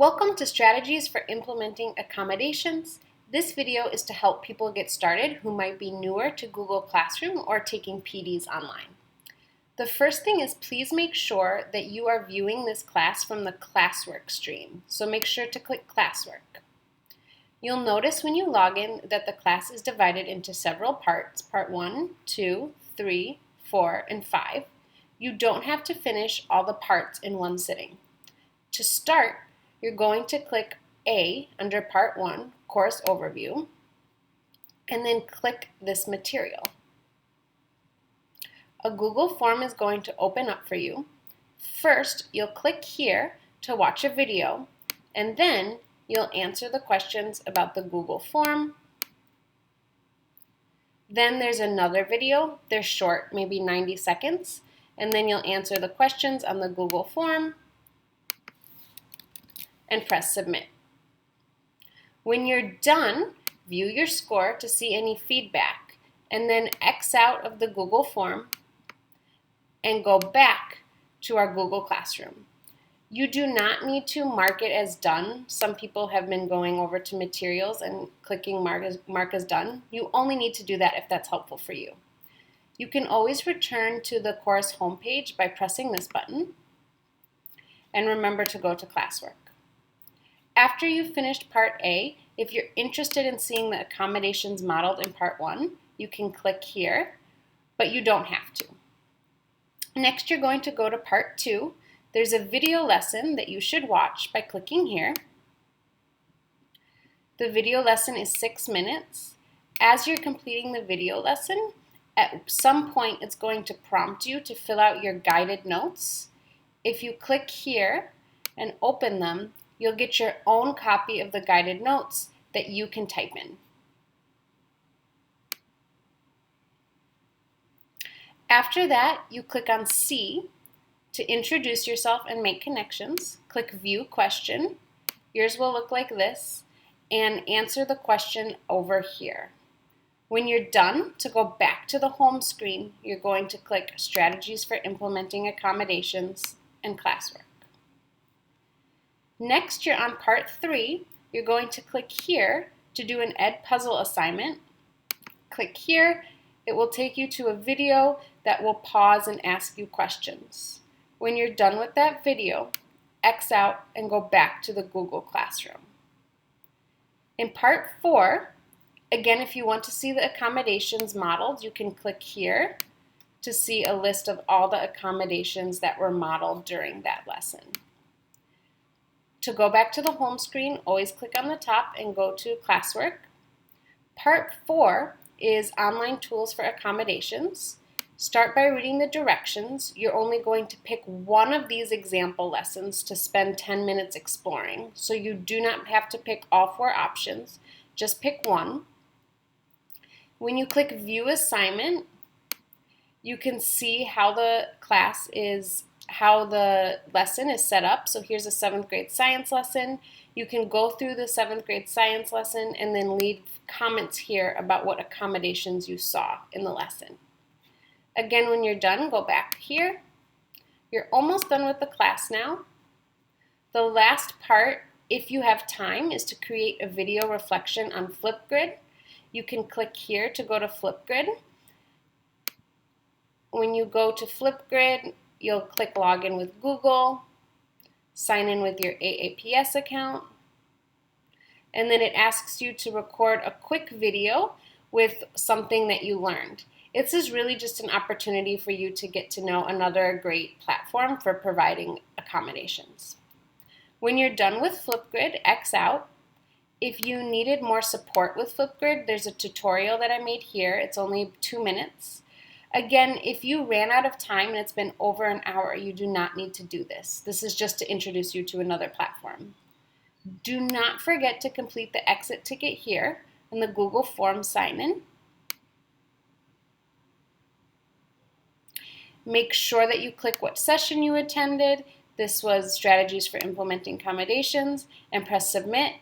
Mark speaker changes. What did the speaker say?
Speaker 1: Welcome to Strategies for Implementing Accommodations. This video is to help people get started who might be newer to Google Classroom or taking PDs online. The first thing is please make sure that you are viewing this class from the Classwork stream, so make sure to click Classwork. You'll notice when you log in that the class is divided into several parts, part 1, 2, 3, 4, and 5. You don't have to finish all the parts in one sitting. To start, you're going to click A under Part 1, Course Overview, and then click this material. A Google form is going to open up for you. First, you'll click here to watch a video, and then you'll answer the questions about the Google form. Then there's another video. They're short, maybe 90 seconds, and then you'll answer the questions on the Google form and press submit. When you're done, view your score to see any feedback, and then X out of the Google form and go back to our Google Classroom. You do not need to mark it as done. Some people have been going over to materials and clicking mark as done. You only need to do that if that's helpful for you. You can always return to the course homepage by pressing this button, and remember to go to Classwork. After you've finished Part A, if you're interested in seeing the accommodations modeled in Part 1, you can click here, but you don't have to. Next, you're going to go to Part 2. There's a video lesson that you should watch by clicking here. The video lesson is 6 minutes. As you're completing the video lesson, at some point it's going to prompt you to fill out your guided notes. If you click here and open them, you'll get your own copy of the guided notes that you can type in. After that, you click on C to introduce yourself and make connections. Click View Question. Yours will look like this, and answer the question over here. When you're done, to go back to the home screen, you're going to click Strategies for Implementing Accommodations and Classwork. Next, you're on Part 3. You're going to click here to do an Ed Puzzle assignment. Click here. It will take you to a video that will pause and ask you questions. When you're done with that video, X out and go back to the Google Classroom. In Part 4, again, if you want to see the accommodations modeled, you can click here to see a list of all the accommodations that were modeled during that lesson. To go back to the home screen, always click on the top and go to Classwork. Part 4 is Online Tools for Accommodations. Start by reading the directions. You're only going to pick one of these example lessons to spend 10 minutes exploring. So you do not have to pick all 4 options. Just pick one. When you click View Assignment, you can see how the lesson is set up. So here's a 7th grade science lesson. You can go through the 7th grade science lesson and then leave comments here about what accommodations you saw in the lesson. Again, when you're done, go back here. You're almost done with the class now. The last part, if you have time, is to create a video reflection on Flipgrid. You can click here to go to Flipgrid. When you go to Flipgrid, you'll click Login with Google, sign in with your AAPS account, and then it asks you to record a quick video with something that you learned. This is really just an opportunity for you to get to know another great platform for providing accommodations. When you're done with Flipgrid, X out. If you needed more support with Flipgrid, there's a tutorial that I made here. It's only 2 minutes. Again, if you ran out of time and it's been over an hour, you do not need to do this. This is just to introduce you to another platform. Do not forget to complete the exit ticket here and the Google Form sign-in. Make sure that you click what session you attended. This was Strategies for Implementing Accommodations, and press Submit.